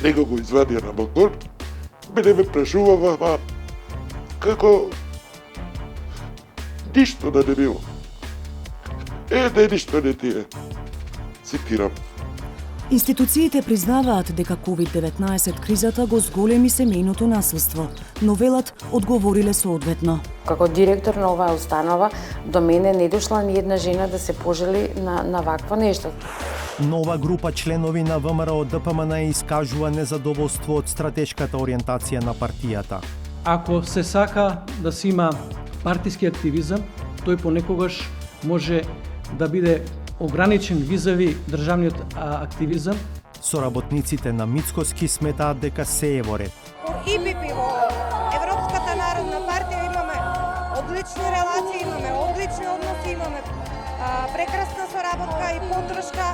Него го извадија на балкон, мене ме прашувава, како ништо да не било. Не, ништо не ти е. Цитирам. Институциите признаваат дека COVID-19 кризата го зголеми семејното насилство, но велат одговориле соодветно. Како директор на оваа установа, до мене не дошла ни една жена да се пожали на вакво нешто. Нова група членови на ВМРО ДПМН искажува незадоволство од стратешката ориентација на партијата. Ако се сака да се има партиски активизам, тој понекогаш може да биде ограничен визави државниот активизам. Соработниците на Мицкоски сметаат дека се е во ред. ИПП во Европската народна партија имаме одлични релации, имаме одлични односи, имаме прекрасна соработка и поддршка.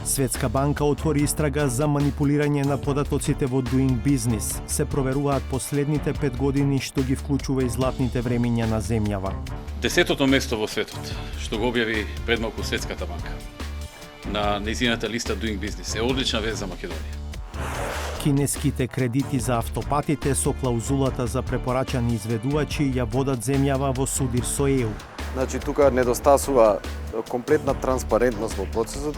Светска банка отвори истрага за манипулирање на податоците во Doing Business. Се проверуваат последните 5 години, што ги вклучува и златните времиња на земјава. 10-тото место во светот, што го објави пред малку Светската банка на нејзината листа Doing Business, е одлична вест за Македонија. Кинеските кредити за автопатите со клаузулата за препорачани изведувачи ја водат земјава во судир со ЕУ. Значи, тука недостасува комплетна транспарентност во процесот.